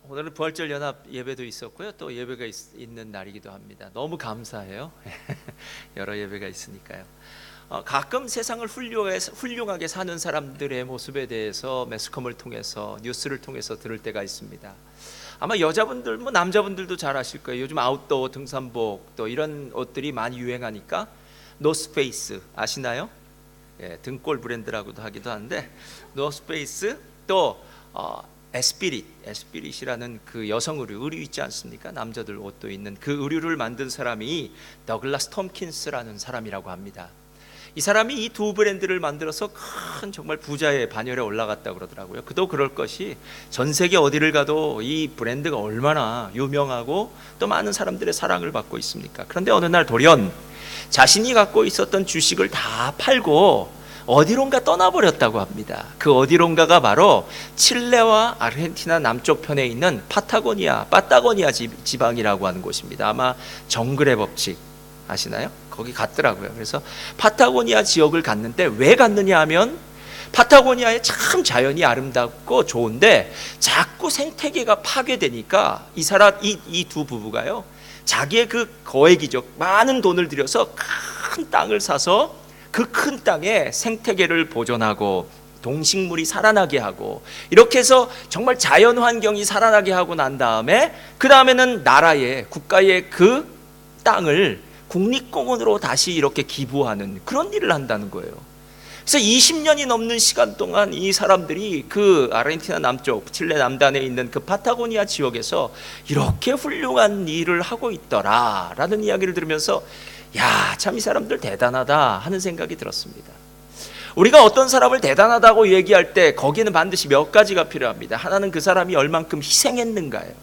오늘은 부활절 연합 예배도 있었고요. 또 예배가 있는 날이기도 합니다. 너무 감사해요. 여러 예배가 있으니까요. 가끔 세상을 훌륭하게 사는 사람들의 모습에 대해서 매스컴을 통해서 뉴스를 통해서 들을 때가 있습니다. 아마 여자분들 남자분들도 잘 아실 거예요. 요즘 아웃도어 등산복 또 이런 옷들이 많이 유행하니까 노스페이스 아시나요? 예, 등골 브랜드라고도 하기도 하는데 노스페이스 또 에스피릿이라는 그 여성 의류 있지 않습니까? 남자들 옷도 있는 그 의류를 만든 사람이 더글라스 톰킨스라는 사람이라고 합니다. 이 사람이 이 두 브랜드를 만들어서 큰 정말 부자의 반열에 올라갔다 그러더라고요. 그도 그럴 것이 전 세계 어디를 가도 이 브랜드가 얼마나 유명하고 또 많은 사람들의 사랑을 받고 있습니까? 그런데 어느 날 돌연 자신이 갖고 있었던 주식을 다 팔고 어디론가 떠나버렸다고 합니다. 그 어디론가가 바로 칠레와 아르헨티나 남쪽 편에 있는 파타고니아 지방이라고 하는 곳입니다. 아마 정글의 법칙 아시나요? 거기 갔더라고요. 그래서 파타고니아 지역을 갔는데 왜 갔느냐 하면 파타고니아의 참 자연이 아름답고 좋은데 자꾸 생태계가 파괴되니까 이 두 부부가요, 자기의 그 거액이죠, 많은 돈을 들여서 큰 땅을 사서 그 큰 땅에 생태계를 보존하고 동식물이 살아나게 하고 이렇게 해서 정말 자연 환경이 살아나게 하고 난 다음에 그 다음에는 국가의 그 땅을 국립공원으로 다시 이렇게 기부하는 그런 일을 한다는 거예요. 그래서 20년이 넘는 시간 동안 이 사람들이 그 아르헨티나 남쪽 칠레 남단에 있는 그 파타고니아 지역에서 이렇게 훌륭한 일을 하고 있더라라는 이야기를 들으면서 야, 참 이 사람들 대단하다 하는 생각이 들었습니다. 우리가 어떤 사람을 대단하다고 얘기할 때 거기에는 반드시 몇 가지가 필요합니다. 하나는 그 사람이 얼만큼 희생했는가예요.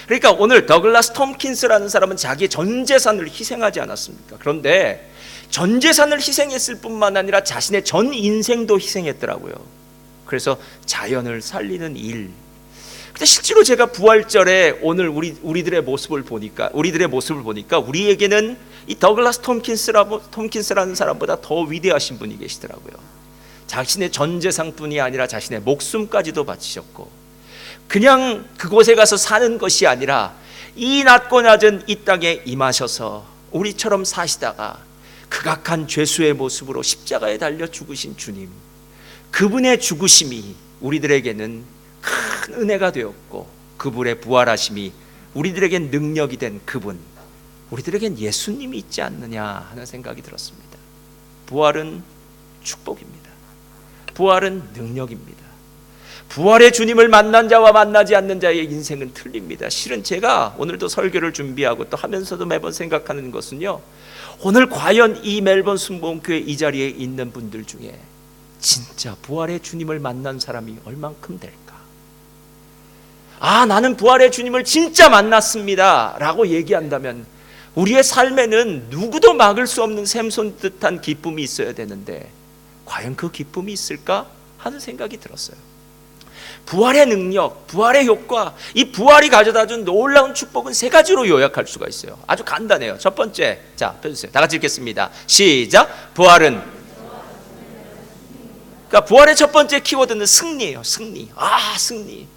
그러니까 오늘 더글라스 톰킨스라는 사람은 자기의 전 재산을 희생하지 않았습니까? 그런데 전 재산을 희생했을 뿐만 아니라 자신의 전 인생도 희생했더라고요. 그래서 자연을 살리는 일. 근데 실제로 제가 부활절에 오늘 우리들의 모습을 보니까 우리에게는 이 더글라스 톰킨스라는 사람보다 더 위대하신 분이 계시더라고요. 자신의 전 재산뿐이 아니라 자신의 목숨까지도 바치셨고, 그냥 그곳에 가서 사는 것이 아니라 이 낮고 낮은 이 땅에 임하셔서 우리처럼 사시다가 극악한 죄수의 모습으로 십자가에 달려 죽으신 주님, 그분의 죽으심이 우리들에게는 큰 은혜가 되었고, 그분의 부활하심이 우리들에겐 능력이 된 그분, 우리들에겐 예수님이 있지 않느냐 하는 생각이 들었습니다. 부활은 축복입니다. 부활은 능력입니다. 부활의 주님을 만난 자와 만나지 않는 자의 인생은 틀립니다. 실은 제가 오늘도 설교를 준비하고 또 하면서도 매번 생각하는 것은요, 오늘 과연 이 멜번 순복음교회 이 자리에 있는 분들 중에 진짜 부활의 주님을 만난 사람이 얼만큼 될까? 나는 부활의 주님을 진짜 만났습니다 라고 얘기한다면 우리의 삶에는 누구도 막을 수 없는 샘솟 듯한 기쁨이 있어야 되는데 과연 그 기쁨이 있을까 하는 생각이 들었어요. 부활의 능력, 부활의 효과, 이 부활이 가져다준 놀라운 축복은 세 가지로 요약할 수가 있어요. 아주 간단해요. 첫 번째, 자 펴주세요. 다 같이 읽겠습니다. 시작. 부활은, 그러니까 부활의 첫 번째 키워드는 승리예요. 승리. 승리.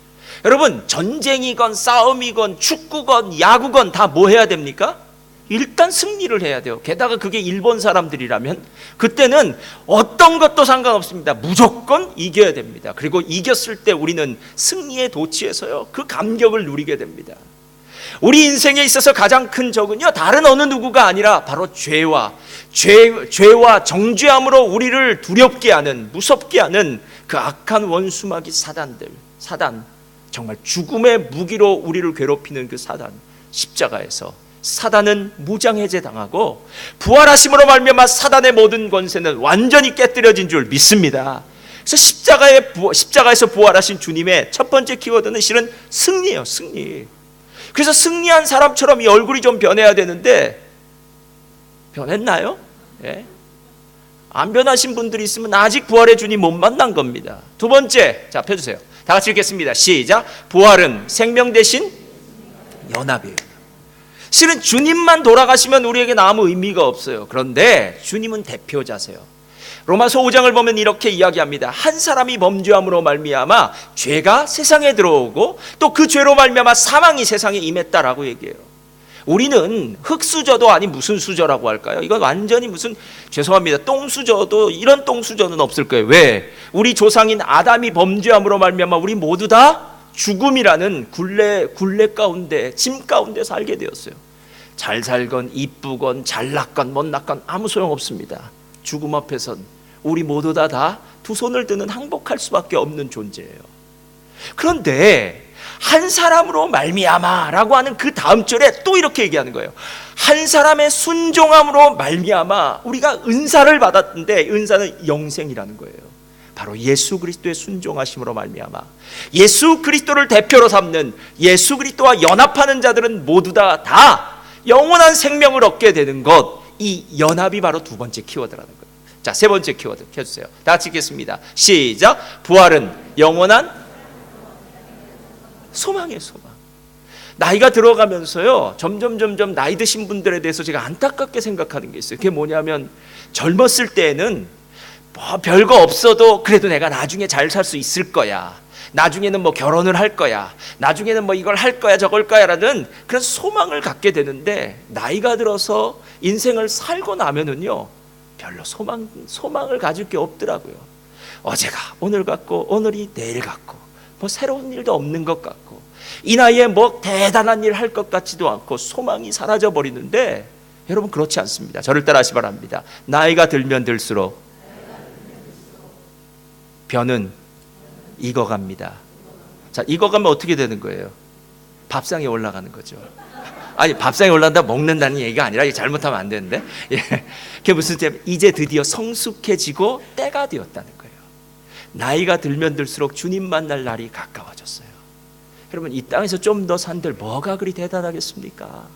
여러분, 전쟁이건 싸움이건 축구건 야구건 다 뭐 해야 됩니까? 일단 승리를 해야 돼요. 게다가 그게 일본 사람들이라면 그때는 어떤 것도 상관없습니다. 무조건 이겨야 됩니다. 그리고 이겼을 때 우리는 승리에 도취해서요, 그 감격을 누리게 됩니다. 우리 인생에 있어서 가장 큰 적은요, 다른 어느 누구가 아니라 바로 죄와 정죄함으로 우리를 두렵게 하는, 무섭게 하는 그 악한 원수마귀 사단, 정말 죽음의 무기로 우리를 괴롭히는 그 사단, 십자가에서 사단은 무장해제당하고 부활하심으로 말미암아 사단의 모든 권세는 완전히 깨뜨려진 줄 믿습니다. 그래서 십자가에서 부활하신 주님의 첫 번째 키워드는 실은 승리예요. 승리. 그래서 승리한 사람처럼 이 얼굴이 좀 변해야 되는데 변했나요? 예? 안 변하신 분들이 있으면 아직 부활의 주님 못 만난 겁니다. 두 번째, 자 펴주세요. 다 같이 읽겠습니다. 시작. 부활은 생명 대신 연합이에요. 실은 주님만 돌아가시면 우리에게는 아무 의미가 없어요. 그런데 주님은 대표자세요. 로마서 5장을 보면 이렇게 이야기합니다. 한 사람이 범죄함으로 말미암아 죄가 세상에 들어오고 또 그 죄로 말미암아 사망이 세상에 임했다라고 얘기해요. 우리는 흙수저도 아닌 무슨 수저라고 할까요? 이건 완전히 무슨, 죄송합니다, 똥수저도 이런 똥수저는 없을 거예요. 왜? 우리 조상인 아담이 범죄함으로 말미암아 우리 모두 다 죽음이라는 굴레 가운데, 짐 가운데 살게 되었어요. 잘 살건 이쁘건 잘났건 못났건 아무 소용없습니다. 죽음 앞에선 우리 모두 다 두 손을 드는 항복할 수밖에 없는 존재예요. 그런데 한 사람으로 말미암아라고 하는 그 다음 절에 또 이렇게 얘기하는 거예요. 한 사람의 순종함으로 말미암아 우리가 은사를 받았는데, 은사는 영생이라는 거예요. 바로 예수 그리스도의 순종하심으로 말미암아 예수 그리스도를 대표로 삼는, 예수 그리스도와 연합하는 자들은 모두 다 영원한 생명을 얻게 되는 것, 이 연합이 바로 두 번째 키워드라는 거예요. 자, 세 번째 키워드 켜주세요. 다 같이 읽겠습니다. 시작. 부활은 영원한 소망이에요. 소망. 나이가 들어가면서요, 점점 나이 드신 분들에 대해서 제가 안타깝게 생각하는 게 있어요. 그게 뭐냐면, 젊었을 때는 뭐 별거 없어도 그래도 내가 나중에 잘 살 수 있을 거야, 나중에는 뭐 결혼을 할 거야, 나중에는 뭐 이걸 할 거야 저걸 거야 라는 그런 소망을 갖게 되는데, 나이가 들어서 인생을 살고 나면은요 별로 소망을 가질 게 없더라고요. 어제가 오늘 같고 오늘이 내일 같고 뭐 새로운 일도 없는 것 같고, 이 나이에 뭐 대단한 일 할 것 같지도 않고 소망이 사라져 버리는데, 여러분 그렇지 않습니다. 저를 따라하시 바랍니다. 나이가 들면 들수록 벼는 익어갑니다. 자, 익어가면 어떻게 되는 거예요? 밥상에 올라가는 거죠. 아니, 밥상에 올라간다 먹는다는 얘기가 아니라, 이게 잘못하면 안 되는데, 그게 무슨 뜻이냐면 이제 드디어 성숙해지고 때가 되었다는 거예요. 나이가 들면 들수록 주님 만날 날이 가까워졌어요. 여러분, 이 땅에서 좀 더 산들 뭐가 그리 대단하겠습니까?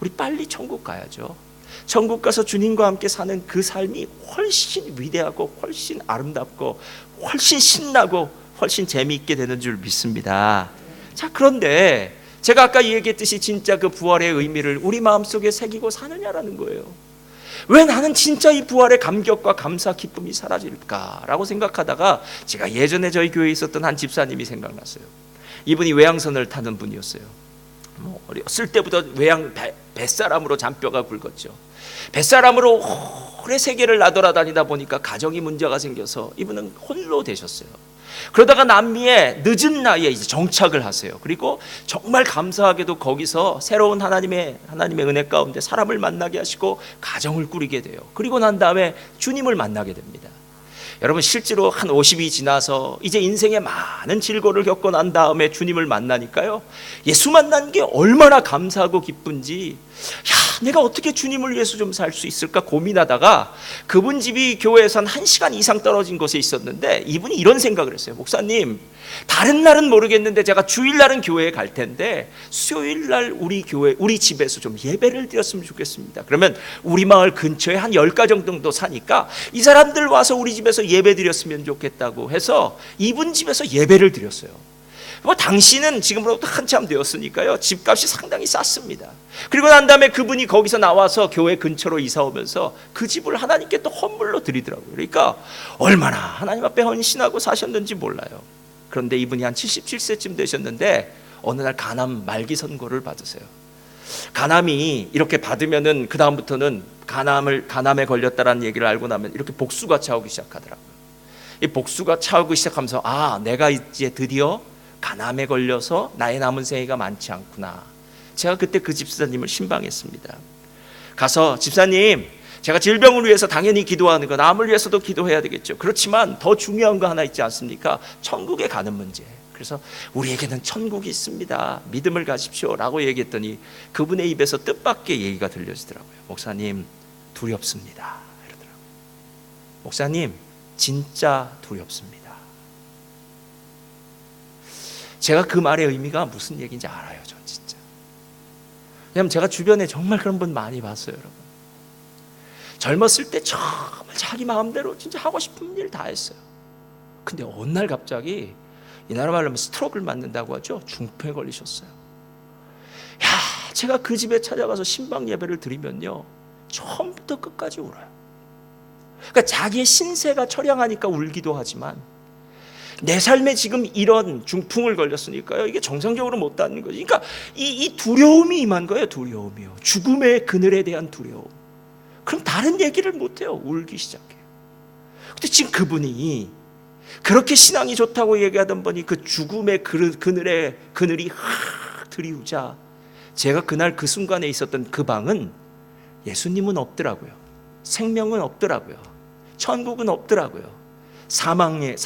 우리 빨리 천국 가야죠. 천국 가서 주님과 함께 사는 그 삶이 훨씬 위대하고 훨씬 아름답고 훨씬 신나고 훨씬 재미있게 되는 줄 믿습니다. 자, 그런데 제가 아까 얘기했듯이 진짜 그 부활의 의미를 우리 마음속에 새기고 사느냐라는 거예요. 왜 나는 진짜 이 부활의 감격과 감사, 기쁨이 사라질까라고 생각하다가, 제가 예전에 저희 교회에 있었던 한 집사님이 생각났어요. 이분이 외항선을 타는 분이었어요. 뭐 어렸을 때부터 뱃사람으로 잔뼈가 굵었죠. 뱃사람으로 오래 세계를 나돌아다니다 보니까 가정이 문제가 생겨서 이분은 홀로 되셨어요. 그러다가 남미에 늦은 나이에 이제 정착을 하세요. 그리고 정말 감사하게도 거기서 새로운 하나님의 은혜 가운데 사람을 만나게 하시고 가정을 꾸리게 돼요. 그리고 난 다음에 주님을 만나게 됩니다. 여러분, 실제로 한 50이 지나서 이제 인생에 많은 질고를 겪고 난 다음에 주님을 만나니까요, 예수 만난 게 얼마나 감사하고 기쁜지, 내가 어떻게 주님을 위해서 좀 살 수 있을까 고민하다가, 그분 집이 교회에서 한 1시간 이상 떨어진 곳에 있었는데, 이분이 이런 생각을 했어요. 목사님, 다른 날은 모르겠는데 제가 주일날은 교회에 갈 텐데 수요일날 우리 집에서 좀 예배를 드렸으면 좋겠습니다. 그러면 우리 마을 근처에 한 10가정 정도 사니까 이 사람들 와서 우리 집에서 예배 드렸으면 좋겠다고 해서 이분 집에서 예배를 드렸어요. 뭐 당시는 지금으로부터 한참 되었으니까요, 집값이 상당히 쌌습니다. 그리고 난 다음에 그분이 거기서 나와서 교회 근처로 이사 오면서 그 집을 하나님께 또 헌물로 드리더라고요. 그러니까 얼마나 하나님 앞에 헌신하고 사셨는지 몰라요. 그런데 이분이 한 77세쯤 되셨는데 어느 날 간암 말기 선고를 받으세요. 간암이 이렇게 받으면은 그 다음부터는 간암에 걸렸다라는 얘기를 알고 나면 이렇게 복수가 차오기 시작하더라고요. 이 복수가 차오기 시작하면서, 내가 이제 드디어 간암에 걸려서 나의 남은 생애가 많지 않구나. 제가 그때 그 집사님을 신방했습니다. 가서, 집사님, 제가 질병을 위해서 당연히 기도하는 거, 남을 위해서도 기도해야 되겠죠. 그렇지만 더 중요한 거 하나 있지 않습니까? 천국에 가는 문제. 그래서 우리에게는 천국이 있습니다, 믿음을 가십시오 라고 얘기했더니 그분의 입에서 뜻밖의 얘기가 들려지더라고요. 목사님, 두렵습니다 이러더라고요. 목사님, 진짜 두렵습니다. 제가 그 말의 의미가 무슨 얘기인지 알아요. 전 진짜. 왜냐하면 제가 주변에 정말 그런 분 많이 봤어요. 여러분, 젊었을 때 정말 자기 마음대로 진짜 하고 싶은 일 다 했어요. 근데 어느 날 갑자기, 이 나라 말로 하면 스트로크를 맞는다고 하죠. 중풍에 걸리셨어요. 제가 그 집에 찾아가서 신방 예배를 드리면요, 처음부터 끝까지 울어요. 그러니까 자기의 신세가 처량하니까 울기도 하지만 내 삶에 지금 이런 중풍을 걸렸으니까요, 이게 정상적으로 못 다는 거죠. 그러니까 이 두려움이 임한 거예요. 두려움이요. 죽음의 그늘에 대한 두려움. 그럼 다른 얘기를 못해요. 울기 시작해요. 근데 지금 그분이 그렇게 신앙이 좋다고 얘기하던 분이 그 죽음의 그늘이 확 들이우자, 제가 그날 그 순간에 있었던 그 방은 예수님은 없더라고요. 생명은 없더라고요. 천국은 없더라고요. 사망의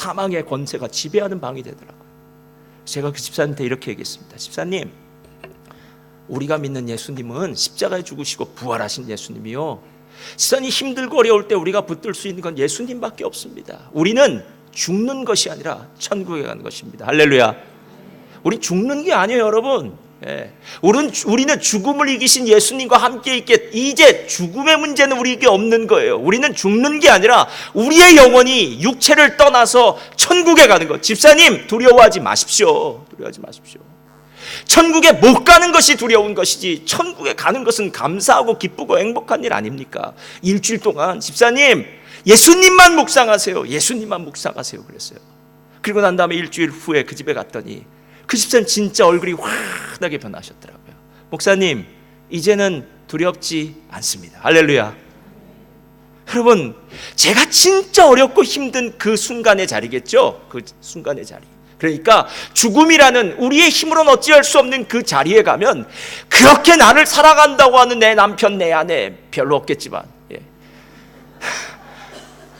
권세가 지배하는 방이 되더라고요. 제가 그 집사님한테 이렇게 얘기했습니다. 집사님, 우리가 믿는 예수님은 십자가에 죽으시고 부활하신 예수님이요, 집사님 힘들고 어려울 때 우리가 붙들 수 있는 건 예수님밖에 없습니다. 우리는 죽는 것이 아니라 천국에 가는 것입니다. 할렐루야. 우리 죽는 게 아니에요, 여러분. 예. 우리는 죽음을 이기신 예수님과 함께 있게, 이제 죽음의 문제는 우리에게 없는 거예요. 우리는 죽는 게 아니라 우리의 영혼이 육체를 떠나서 천국에 가는 것. 집사님, 두려워하지 마십시오. 두려워하지 마십시오. 천국에 못 가는 것이 두려운 것이지, 천국에 가는 것은 감사하고 기쁘고 행복한 일 아닙니까? 일주일 동안 집사님, 예수님만 묵상하세요. 예수님만 묵상하세요. 그랬어요. 그리고 난 다음에 일주일 후에 그 집에 갔더니 그 집사님 진짜 얼굴이 환하게 변하셨더라고요. 목사님, 이제는 두렵지 않습니다. 할렐루야. 여러분, 제가 진짜 어렵고 힘든 그 순간의 자리겠죠? 그 순간의 자리. 그러니까 죽음이라는 우리의 힘으로는 어찌할 수 없는 그 자리에 가면, 그렇게 나를 사랑한다고 하는 내 남편, 내 아내 별로 없겠지만, 예,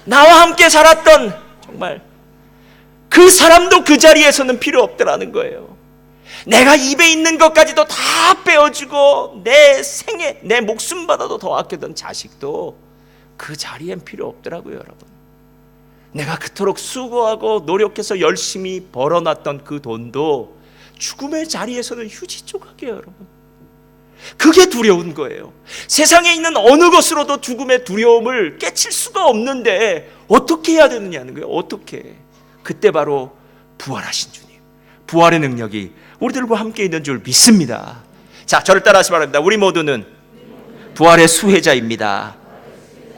나와 함께 살았던 정말 그 사람도 그 자리에서는 필요 없더라는 거예요. 내가 입에 있는 것까지도 다 빼어주고 내 생애, 내 목숨보다도 더 아꼈던 자식도 그 자리엔 필요 없더라고요, 여러분. 내가 그토록 수고하고 노력해서 열심히 벌어놨던 그 돈도 죽음의 자리에서는 휴지 조각이에요, 여러분. 그게 두려운 거예요. 세상에 있는 어느 것으로도 죽음의 두려움을 깨칠 수가 없는데 어떻게 해야 되느냐는 거예요. 어떻게. 그때 바로 부활하신 주님, 부활의 능력이 우리들과 함께 있는 줄 믿습니다. 자, 저를 따라하시기 바랍니다. 우리 모두는 부활의 수혜자입니다.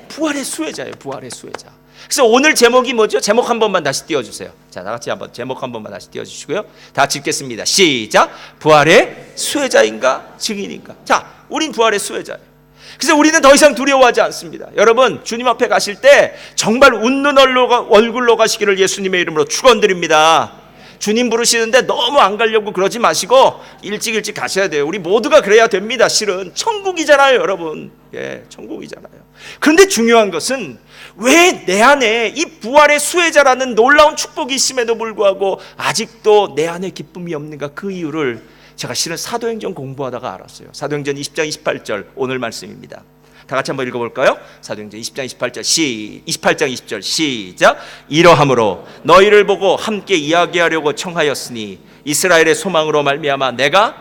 부활의 수혜자예요. 부활의 수혜자. 그래서 오늘 제목이 뭐죠? 제목 한 번만 다시 띄워주세요. 자, 다 같이 한번 제목 한 번만 다시 띄워주시고요. 다 같이 읽겠습니다. 시작. 부활의 수혜자인가 증인인가. 자, 우린 부활의 수혜자예요. 그래서 우리는 더 이상 두려워하지 않습니다. 여러분, 주님 앞에 가실 때 정말 웃는 얼굴로 가시기를 예수님의 이름으로 축원드립니다. 주님 부르시는데 너무 안 가려고 그러지 마시고 일찍 가셔야 돼요. 우리 모두가 그래야 됩니다. 실은 천국이잖아요, 여러분. 예, 천국이잖아요. 그런데 중요한 것은 왜 내 안에 이 부활의 수혜자라는 놀라운 축복이 있음에도 불구하고 아직도 내 안에 기쁨이 없는가, 그 이유를 제가 실은 사도행전 공부하다가 알았어요. 사도행전 20장 28절 오늘 말씀입니다. 다 같이 한번 읽어볼까요? 사도행전 20장 28절 28장 20절 시작. 이러함으로 너희를 보고 함께 이야기하려고 청하였으니 이스라엘의 소망으로 말미암아 내가.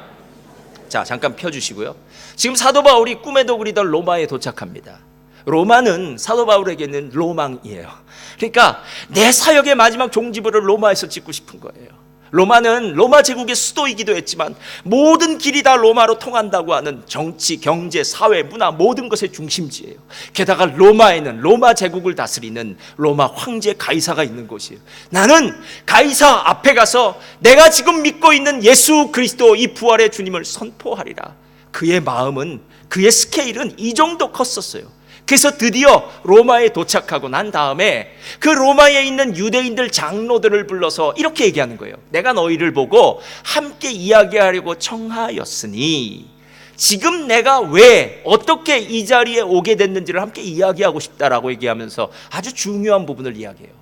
자, 잠깐 펴주시고요. 지금 사도 바울이 꿈에도 그리던 로마에 도착합니다. 로마는 사도 바울에게는 로망이에요. 그러니까 내 사역의 마지막 종지부를 로마에서 찍고 싶은 거예요. 로마는 로마 제국의 수도이기도 했지만 모든 길이 다 로마로 통한다고 하는 정치, 경제, 사회, 문화 모든 것의 중심지예요. 게다가 로마에는 로마 제국을 다스리는 로마 황제 가이사가 있는 곳이에요. 나는 가이사 앞에 가서 내가 지금 믿고 있는 예수 그리스도 이 부활의 주님을 선포하리라. 그의 마음은, 그의 스케일은 이 정도 컸었어요. 그래서 드디어 로마에 도착하고 난 다음에 그 로마에 있는 유대인들 장로들을 불러서 이렇게 얘기하는 거예요. 내가 너희를 보고 함께 이야기하려고 청하였으니 지금 내가 왜 어떻게 이 자리에 오게 됐는지를 함께 이야기하고 싶다라고 얘기하면서 아주 중요한 부분을 이야기해요.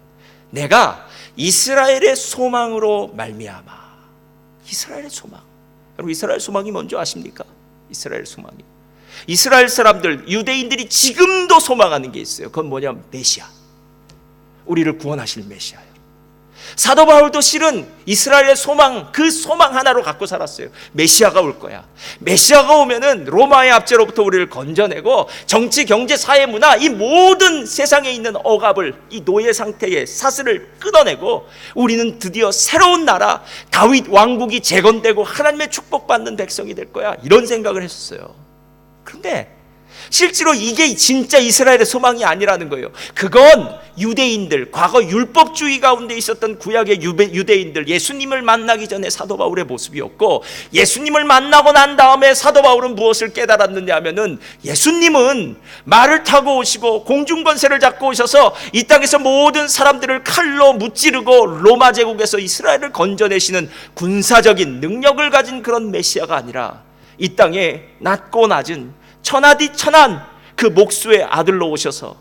내가 이스라엘의 소망으로 말미암아. 이스라엘의 소망. 여러분, 이스라엘 소망이 뭔지 아십니까? 이스라엘 소망이, 이스라엘 사람들, 유대인들이 지금도 소망하는 게 있어요. 그건 뭐냐면 메시아, 우리를 구원하실 메시아예요. 사도 바울도 실은 이스라엘의 소망, 그 소망 하나로 갖고 살았어요. 메시아가 올 거야. 메시아가 오면은 로마의 압제로부터 우리를 건져내고 정치, 경제, 사회, 문화 이 모든 세상에 있는 억압을, 이 노예 상태의 사슬을 끊어내고 우리는 드디어 새로운 나라, 다윗 왕국이 재건되고 하나님의 축복받는 백성이 될 거야. 이런 생각을 했었어요. 그런데 실제로 이게 진짜 이스라엘의 소망이 아니라는 거예요. 그건 유대인들, 과거 율법주의 가운데 있었던 구약의 유대인들, 예수님을 만나기 전에 사도 바울의 모습이었고, 예수님을 만나고 난 다음에 사도 바울은 무엇을 깨달았느냐 하면은, 예수님은 말을 타고 오시고 공중권세를 잡고 오셔서 이 땅에서 모든 사람들을 칼로 무찌르고 로마 제국에서 이스라엘을 건져내시는 군사적인 능력을 가진 그런 메시아가 아니라, 이 땅에 낮고 낮은 천하디 천한 그 목수의 아들로 오셔서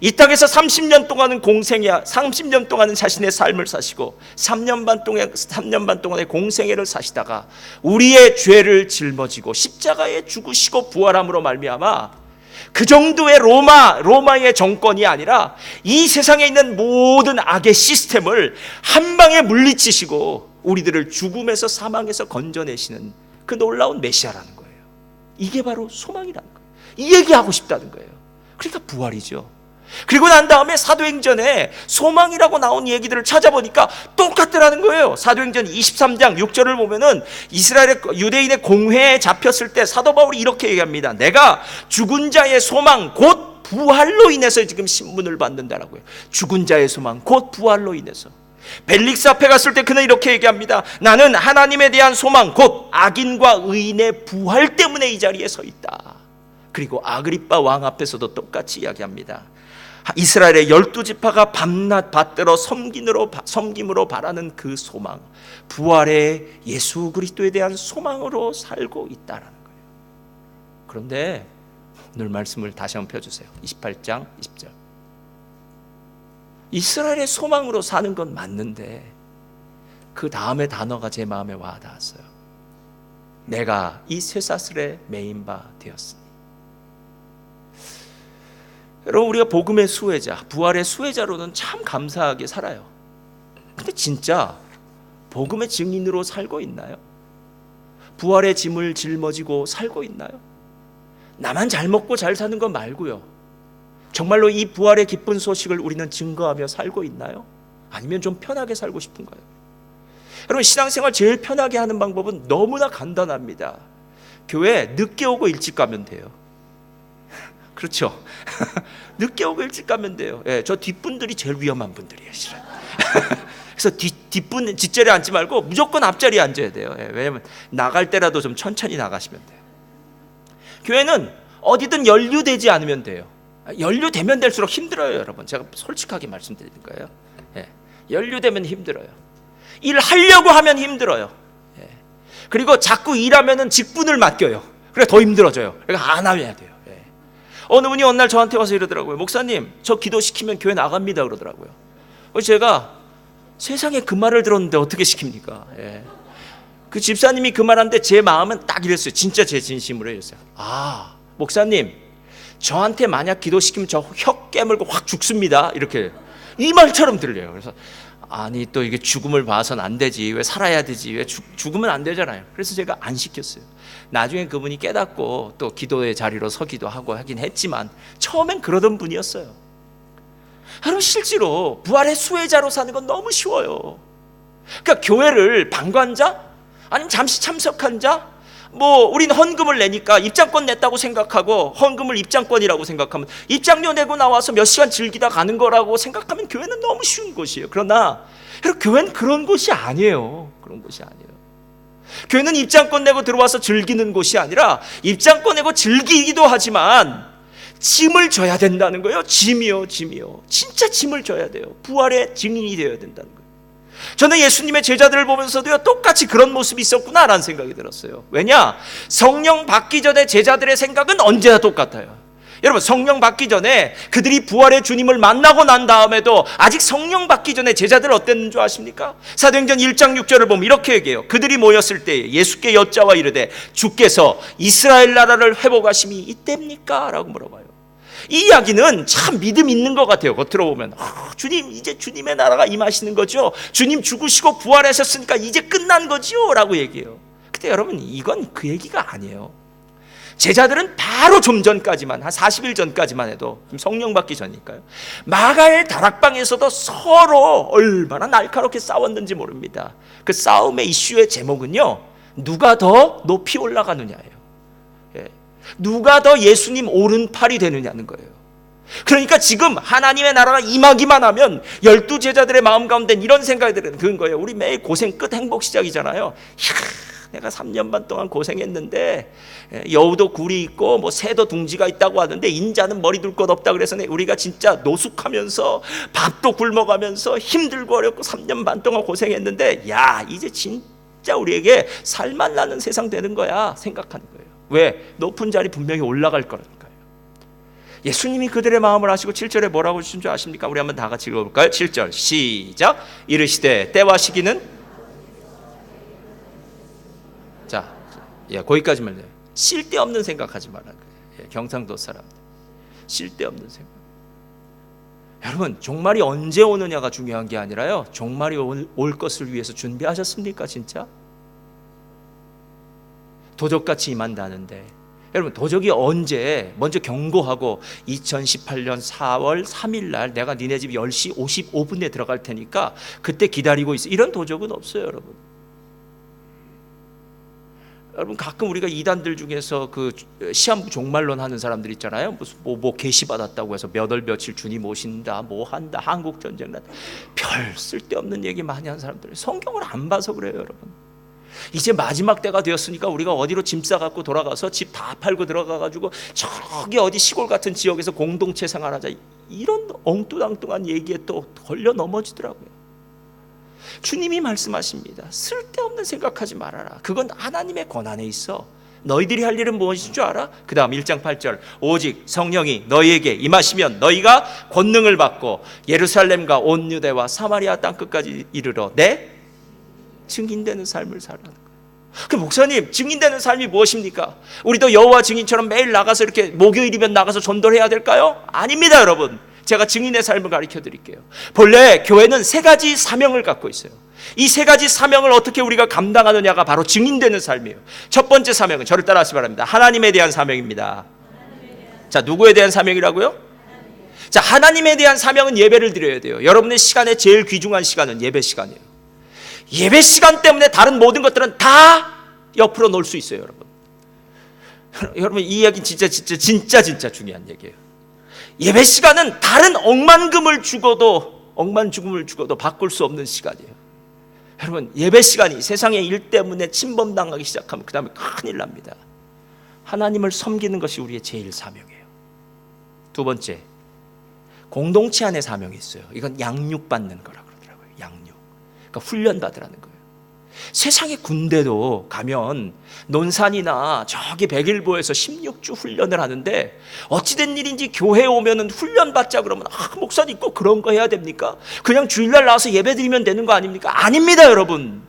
이 땅에서 30년 동안은 30년 동안은 자신의 삶을 사시고 3년 반 동안의 공생애를 사시다가 우리의 죄를 짊어지고 십자가에 죽으시고 부활함으로 말미암아 그 정도의 로마의 정권이 아니라 이 세상에 있는 모든 악의 시스템을 한 방에 물리치시고 우리들을 죽음에서 사망에서 건져내시는 그 놀라운 메시아라는 거예요. 이게 바로 소망이라는 거예요. 이 얘기하고 싶다는 거예요. 그러니까 부활이죠. 그리고 난 다음에 사도행전에 소망이라고 나온 얘기들을 찾아보니까 똑같더라는 거예요. 사도행전 23장 6절을 보면은 이스라엘의 유대인의 공회에 잡혔을 때 사도 바울이 이렇게 얘기합니다. 내가 죽은 자의 소망 곧 부활로 인해서 지금 신문을 받는다라고요. 죽은 자의 소망 곧 부활로 인해서. 벨릭스 앞에 갔을 때 그는 이렇게 얘기합니다. 나는 하나님에 대한 소망 곧 악인과 의인의 부활 때문에 이 자리에 서 있다. 그리고 아그리빠 왕 앞에서도 똑같이 이야기합니다. 이스라엘의 12지파가 밤낮 받들어 섬김으로 바라는 그 소망, 부활의 예수 그리스도에 대한 소망으로 살고 있다라는 거예요. 그런데 오늘 말씀을 다시 한번 펴주세요. 28장 20절. 이스라엘의 소망으로 사는 건 맞는데 그 다음의 단어가 제 마음에 와 닿았어요. 내가 이 쇠사슬에 매인 바 되었으니. 여러분, 우리가 복음의 수혜자, 부활의 수혜자로는 참 감사하게 살아요. 근데 진짜 복음의 증인으로 살고 있나요? 부활의 짐을 짊어지고 살고 있나요? 나만 잘 먹고 잘 사는 건 말고요. 정말로 이 부활의 기쁜 소식을 우리는 증거하며 살고 있나요? 아니면 좀 편하게 살고 싶은가요? 여러분, 신앙생활 제일 편하게 하는 방법은 너무나 간단합니다. 교회 늦게 오고 일찍 가면 돼요. 그렇죠? 늦게 오고 일찍 가면 돼요. 예, 저 뒷분들이 제일 위험한 분들이에요, 실은. 그래서 뒷분 뒷자리에 앉지 말고 무조건 앞자리에 앉아야 돼요. 예, 왜냐면 나갈 때라도 좀 천천히 나가시면 돼요. 교회는 어디든 연루되지 않으면 돼요. 연루되면 될수록 힘들어요, 여러분. 제가 솔직하게 말씀드리는 거예요. 예, 연루되면 힘들어요. 일하려고 하면 힘들어요. 예, 그리고 자꾸 일하면은 직분을 맡겨요. 그래 더 힘들어져요. 그러니까 안 해야 돼요. 예. 어느 분이 어느 날 저한테 와서 이러더라고요. 목사님, 저 기도시키면 교회 나갑니다 그러더라고요. 그래서 제가 세상에 그 말을 들었는데 어떻게 시킵니까? 예. 그 집사님이 그 말하는데 제 마음은 딱 이랬어요. 진짜 제 진심으로 이랬어요. 아, 목사님, 저한테 만약 기도시키면 저 혀 깨물고 확 죽습니다. 이렇게 이 말처럼 들려요. 그래서 아니, 또 이게 죽음을 봐서는 안 되지. 왜 살아야 되지? 왜 죽으면 안 되잖아요. 그래서 제가 안 시켰어요. 나중에 그분이 깨닫고 또 기도의 자리로 서기도 하고 하긴 했지만 처음엔 그러던 분이었어요. 여러분, 실제로 부활의 수혜자로 사는 건 너무 쉬워요. 그러니까 교회를 방관자? 아니면 잠시 참석한 자? 우린 헌금을 내니까 입장권 냈다고 생각하고 헌금을 입장권이라고 생각하면 입장료 내고 나와서 몇 시간 즐기다 가는 거라고 생각하면 교회는 너무 쉬운 곳이에요. 그러나 여러분, 교회는 그런 곳이 아니에요. 그런 곳이 아니에요. 교회는 입장권 내고 들어와서 즐기는 곳이 아니라 입장권 내고 즐기기도 하지만 짐을 져야 된다는 거예요. 짐이요. 진짜 짐을 져야 돼요. 부활의 증인이 되어야 된다는 거예요. 저는 예수님의 제자들을 보면서도요, 똑같이 그런 모습이 있었구나라는 생각이 들었어요. 왜냐? 성령 받기 전에 제자들의 생각은 언제나 똑같아요. 여러분, 성령 받기 전에 그들이 부활의 주님을 만나고 난 다음에도 아직 성령 받기 전에 제자들 어땠는 줄 아십니까? 사도행전 1장 6절을 보면 이렇게 얘기해요. 그들이 모였을 때 예수께 여짜와 이르되 주께서 이스라엘 나라를 회복하심이 이때입니까? 라고 물어봐요. 이 이야기는 참 믿음 있는 것 같아요. 겉으로 보면 주님, 이제 주님의 나라가 임하시는 거죠. 주님 죽으시고 부활하셨으니까 이제 끝난 거지요 라고 얘기해요. 근데 여러분, 이건 그 얘기가 아니에요. 제자들은 바로 좀 전까지만, 한 40일 전까지만 해도, 성령 받기 전이니까요, 마가의 다락방에서도 서로 얼마나 날카롭게 싸웠는지 모릅니다. 그 싸움의 이슈의 제목은요, 누가 더 높이 올라가느냐예요. 예. 누가 더 예수님 오른팔이 되느냐는 거예요. 그러니까 지금 하나님의 나라가 임하기만 하면 12제자들의 마음 가운데 이런 생각이 드는 거예요. 우리 매일 고생 끝 행복 시작이잖아요. 내가 3년 반 동안 고생했는데 여우도 굴이 있고 뭐 새도 둥지가 있다고 하는데 인자는 머리 둘 것 없다. 그래서 우리가 진짜 노숙하면서 밥도 굶어가면서 힘들고 어렵고 3년 반 동안 고생했는데 야 이제 진짜 우리에게 살만 나는 세상 되는 거야 생각하는 거예요. 왜? 높은 자리 분명히 올라갈 거라니까요. 예수님이 그들의 마음을 아시고 7절에 뭐라고 주신 줄 아십니까? 우리 한번 다 같이 읽어볼까요? 7절 시작. 이르시되 때와 시기는 자, 거기까지만 해요. 쓸데없는 생각하지 말라는 거예요. 경상도 사람들 쓸데없는 생각. 여러분 종말이 언제 오느냐가 중요한 게 아니라요, 종말이 올 것을 위해서 준비하셨습니까? 진짜 도적같이 임한다는데 여러분 도적이 언제 먼저 경고하고 2018년 4월 3일 날 내가 니네 집 10시 55분에 들어갈 테니까 그때 기다리고 있어, 이런 도적은 없어요. 여러분 가끔 우리가 이단들 중에서 그 시한부 종말론 하는 사람들 있잖아요. 무슨 뭐 계시 받았다고 해서 몇 월 며칠 주님 오신다, 뭐 한다, 한국 전쟁 난다, 별 쓸데없는 얘기 많이 하는 사람들, 성경을 안 봐서 그래요. 여러분 이제 마지막 때가 되었으니까 우리가 어디로 짐 싸갖고 돌아가서 집 다 팔고 들어가가지고 저기 어디 시골 같은 지역에서 공동체 생활하자, 이런 엉뚱앙뚱한 얘기에 또 걸려 넘어지더라고요. 주님이 말씀하십니다. 쓸데없는 생각하지 말아라. 그건 하나님의 권한에 있어. 너희들이 할 일은 무엇인 줄 알아? 그 다음 1장 8절 오직 성령이 너희에게 임하시면 너희가 권능을 받고 예루살렘과 온 유대와 사마리아 땅끝까지 이르러 내 증인되는 삶을 살라는 거예요. 그 목사님 증인되는 삶이 무엇입니까? 우리도 여호와 증인처럼 매일 나가서 이렇게 목요일이면 나가서 전도를 해야 될까요? 아닙니다. 여러분 제가 증인의 삶을 가르쳐 드릴게요. 본래 교회는 세 가지 사명을 갖고 있어요. 이 세 가지 사명을 어떻게 우리가 감당하느냐가 바로 증인되는 삶이에요. 첫 번째 사명은 저를 따라하시기 바랍니다. 하나님에 대한 사명입니다. 자, 누구에 대한 사명이라고요? 자, 하나님에 대한 사명은 예배를 드려야 돼요. 여러분의 시간에 제일 귀중한 시간은 예배 시간이에요. 예배 시간 때문에 다른 모든 것들은 다 옆으로 놓을 수 있어요. 여러분 이 이야기는 진짜 중요한 얘기예요. 예배 시간은 다른 억만금을 주고도 바꿀 수 없는 시간이에요. 여러분 예배 시간이 세상의 일 때문에 침범당하기 시작하면 그 다음에 큰일 납니다. 하나님을 섬기는 것이 우리의 제일 사명이에요. 두 번째, 공동체 안에 사명이 있어요. 이건 양육받는 거라 그러더라고요. 양육, 그러니까 훈련받으라는 거예요. 세상의 군대도 가면 논산이나 저기 백일보에서 16주 훈련을 하는데 어찌된 일인지 교회에 오면은 훈련받자 그러면 목사님 꼭 그런 거 해야 됩니까? 그냥 주일날 나와서 예배 드리면 되는 거 아닙니까? 아닙니다. 여러분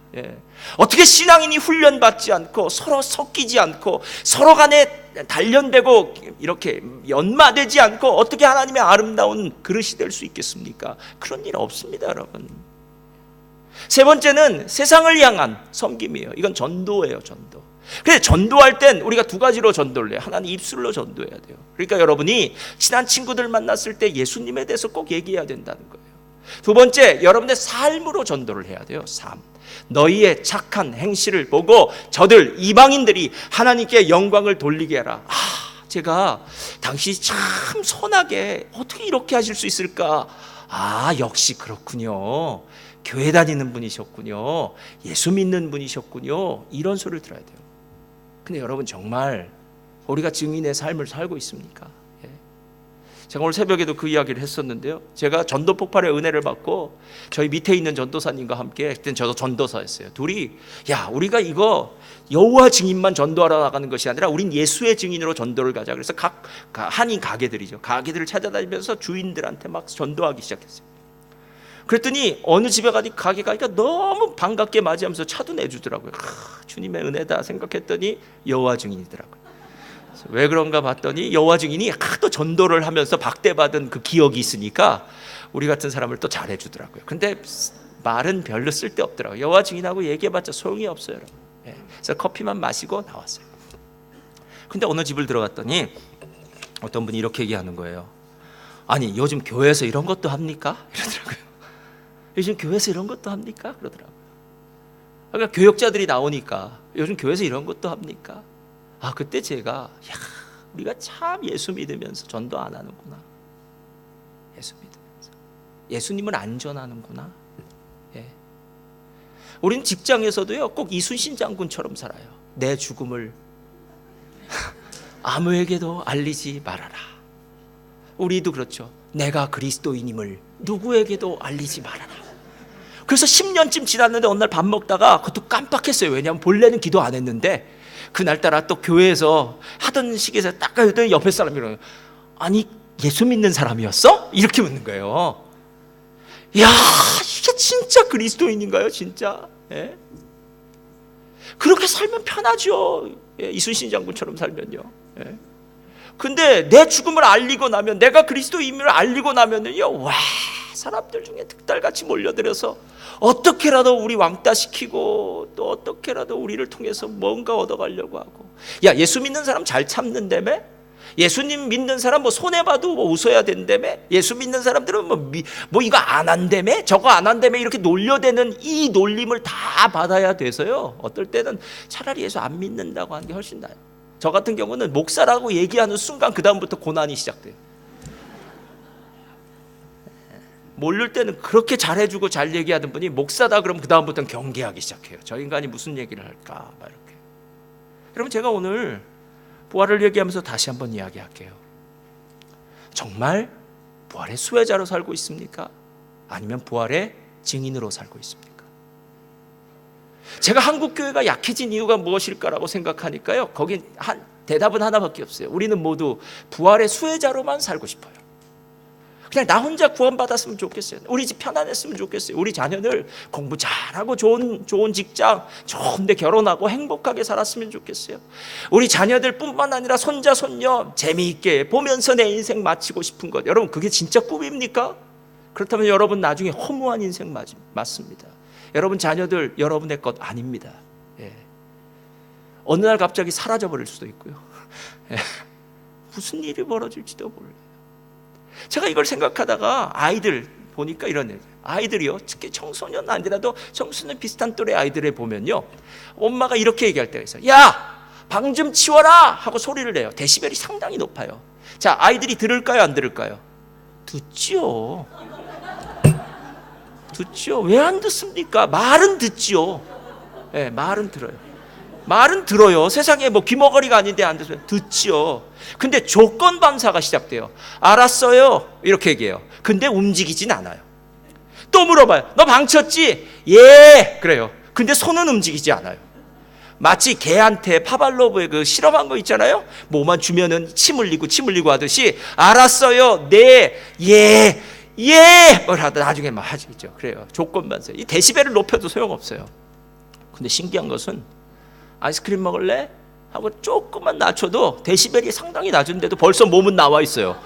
어떻게 신앙인이 훈련받지 않고 서로 섞이지 않고 서로 간에 단련되고 이렇게 연마되지 않고 어떻게 하나님의 아름다운 그릇이 될 수 있겠습니까? 그런 일 없습니다. 여러분 세 번째는 세상을 향한 섬김이에요. 이건 전도예요. 전도. 그래서 전도할 땐 우리가 두 가지로 전도를 해요. 하나는 입술로 전도해야 돼요. 그러니까 여러분이 친한 친구들 만났을 때 예수님에 대해서 꼭 얘기해야 된다는 거예요. 두 번째, 여러분의 삶으로 전도를 해야 돼요. 삶. 너희의 착한 행실을 보고 저들 이방인들이 하나님께 영광을 돌리게 해라. 제가 당신이 참 선하게 어떻게 이렇게 하실 수 있을까? 역시 그렇군요. 교회 다니는 분이셨군요. 예수 믿는 분이셨군요. 이런 소리를 들어야 돼요. 근데 여러분 정말 우리가 증인의 삶을 살고 있습니까? 제가 오늘 새벽에도 그 이야기를 했었는데요. 제가 전도 폭발의 은혜를 받고 저희 밑에 있는 전도사님과 함께, 그때는 저도 전도사였어요. 둘이 우리가 이거 여호와 증인만 전도하러 나가는 것이 아니라 우린 예수의 증인으로 전도를 가자. 그래서 각 한인 가게들을 찾아다니면서 주인들한테 막 전도하기 시작했어요. 그랬더니 어느 집에 가게 가니까 너무 반갑게 맞이하면서 차도 내주더라고요. 주님의 은혜다 생각했더니 여호와 증인이더라고요. 왜 그런가 봤더니 여호와 증인이 하도 전도를 하면서 박대받은 그 기억이 있으니까 우리 같은 사람을 또 잘해주더라고요. 근데 말은 별로 쓸데없더라고요. 여호와 증인하고 얘기해봤자 소용이 없어요. 그래서 커피만 마시고 나왔어요. 근데 어느 집을 들어갔더니 어떤 분이 이렇게 얘기하는 거예요. 아니 요즘 교회에서 이런 것도 합니까? 이러더라고요. 요즘 교회에서 이런 것도 합니까? 그러더라고요. 그러니까 교역자들이 나오니까 요즘 교회에서 이런 것도 합니까? 그때 제가 우리가 참 예수 믿으면서 전도 안 하는구나. 예수 믿으면서 예수님을 안 전하는구나. 예. 우린 직장에서도요 꼭 이순신 장군처럼 살아요. 내 죽음을 아무에게도 알리지 말아라. 우리도 그렇죠. 내가 그리스도인임을 누구에게도 알리지 말아라. 그래서 10년쯤 지났는데 어느 날 밥 먹다가 그것도 깜빡했어요. 왜냐하면 본래는 기도 안 했는데 그날따라 또 교회에서 하던 시기에서 딱 하더니 옆에 사람이 그러는 거예요. 아니 예수 믿는 사람이었어? 이렇게 묻는 거예요. 야, 이게 진짜 그리스도인인가요? 진짜? 예? 그렇게 살면 편하죠. 예, 이순신 장군처럼 살면요. 예. 근데 내 죽음을 알리고 나면, 내가 그리스도임을 알리고 나면은요, 와, 사람들 중에 득달같이 몰려들어서 어떻게라도 우리 왕따시키고 또 어떻게라도 우리를 통해서 뭔가 얻어가려고 하고. 야, 예수 믿는 사람 잘 참는다며? 예수님 믿는 사람 뭐 손해봐도 뭐 웃어야 된다며? 예수 믿는 사람들은 뭐 이거 안 한다며? 저거 안 한다며? 이렇게 놀려대는 이 놀림을 다 받아야 돼서요, 어떨 때는 차라리 예수 안 믿는다고 하는 게 훨씬 나아요. 저 같은 경우는 목사라고 얘기하는 순간 그 다음부터 고난이 시작돼요. 모를 때는 그렇게 잘해주고 잘 얘기하던 분이 목사다 그러면 그 다음부터는 경계하기 시작해요. 저 인간이 무슨 얘기를 할까 막 이렇게. 그러면 제가 오늘 부활을 얘기하면서 다시 한번 이야기할게요. 정말 부활의 수혜자로 살고 있습니까? 아니면 부활의 증인으로 살고 있습니까? 제가 한국교회가 약해진 이유가 무엇일까라고 생각하니까요, 거긴 대답은 하나밖에 없어요. 우리는 모두 부활의 수혜자로만 살고 싶어요. 그냥 나 혼자 구원받았으면 좋겠어요. 우리 집 편안했으면 좋겠어요. 우리 자녀들 공부 잘하고 좋은 직장, 좋은 데 결혼하고 행복하게 살았으면 좋겠어요. 우리 자녀들 뿐만 아니라 손자 손녀 재미있게 보면서 내 인생 마치고 싶은 것. 여러분, 그게 진짜 꿈입니까? 그렇다면 여러분 나중에 허무한 인생 맞습니다. 여러분 자녀들 여러분의 것 아닙니다. 예. 어느 날 갑자기 사라져버릴 수도 있고요. 예. 무슨 일이 벌어질지도 몰라요. 제가 이걸 생각하다가 아이들 보니까 이런 애들, 아이들이요, 특히 청소년 아니라도 청소년 비슷한 또래 아이들을 보면요, 엄마가 이렇게 얘기할 때가 있어요. 야, 방 좀 치워라 하고 소리를 내요. 데시벨이 상당히 높아요. 자, 아이들이 들을까요, 안 들을까요? 듣지요. 듣지요. 왜 안 듣습니까? 말은 듣지요. 네, 말은 들어요. 말은 들어요. 세상에 뭐 귀머거리가 아닌데 안 듣어요. 듣지요. 근데 조건 반사가 시작돼요. 알았어요, 이렇게 얘기해요. 근데 움직이진 않아요. 또 물어봐요. 너 방 쳤지? 예, 그래요. 근데 손은 움직이지 않아요. 마치 개한테 파발로브의 그 실험한 거 있잖아요. 뭐만 주면은 침 흘리고 하듯이 알았어요, 네, 예, 뭘 하다 나중에 막 하죠. 그래요. 조건 반사. 이 데시벨을 높여도 소용없어요. 근데 신기한 것은 아이스크림 먹을래? 하고 조금만 낮춰도 데시벨이 상당히 낮은데도 벌써 몸은 나와 있어요.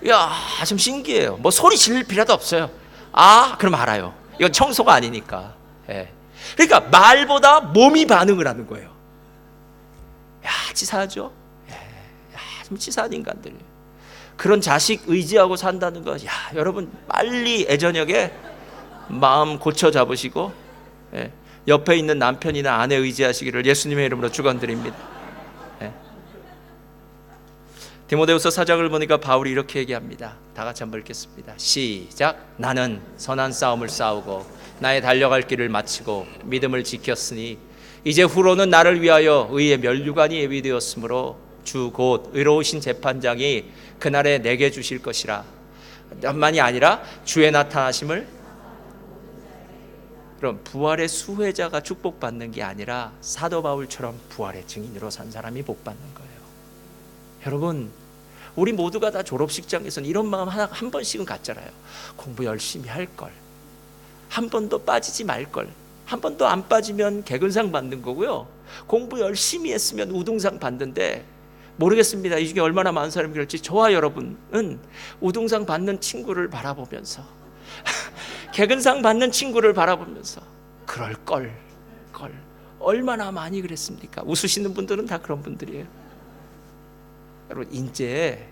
야, 좀 신기해요. 뭐 소리 지를 필요도 없어요. 아, 그럼 알아요. 이건 청소가 아니니까. 예. 그러니까 말보다 몸이 반응을 하는 거예요. 야, 치사하죠? 예. 야, 좀 치사한 인간들. 그런 자식 의지하고 산다는 거, 야, 여러분 빨리 애저녁에 마음 고쳐 잡으시고, 예. 옆에 있는 남편이나 아내 의지하시기를 예수님의 이름으로 축원드립니다. 네. 디모데후서 4장을 보니까 바울이 이렇게 얘기합니다. 다 같이 한번 읽겠습니다. 시작. 나는 선한 싸움을 싸우고 나의 달려갈 길을 마치고 믿음을 지켰으니 이제 후로는 나를 위하여 의의 면류관이 예비되었으므로 주 곧 의로우신 재판장이 그날에 내게 주실 것이라. 뿐만이 아니라 주의 나타나심을. 그럼 부활의 수혜자가 축복받는 게 아니라 사도 바울처럼 부활의 증인으로 산 사람이 복받는 거예요. 여러분, 우리 모두가 다 졸업식장에서는 이런 마음 한 번씩은 갖잖아요. 공부 열심히 할 걸, 한 번도 빠지지 말 걸, 한 번도 안 빠지면 개근상 받는 거고요, 공부 열심히 했으면 우등상 받는데, 모르겠습니다. 이 중에 얼마나 많은 사람이 그럴지. 저와 여러분은 우등상 받는 친구를 바라보면서 개근상 받는 친구를 바라보면서 그럴 걸 얼마나 많이 그랬습니까? 웃으시는 분들은 다 그런 분들이에요. 여러분, 이제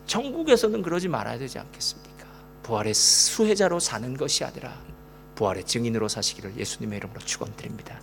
천국에서는 그러지 말아야 되지 않겠습니까? 부활의 수혜자로 사는 것이 아니라 부활의 증인으로 사시기를 예수님의 이름으로 축원드립니다.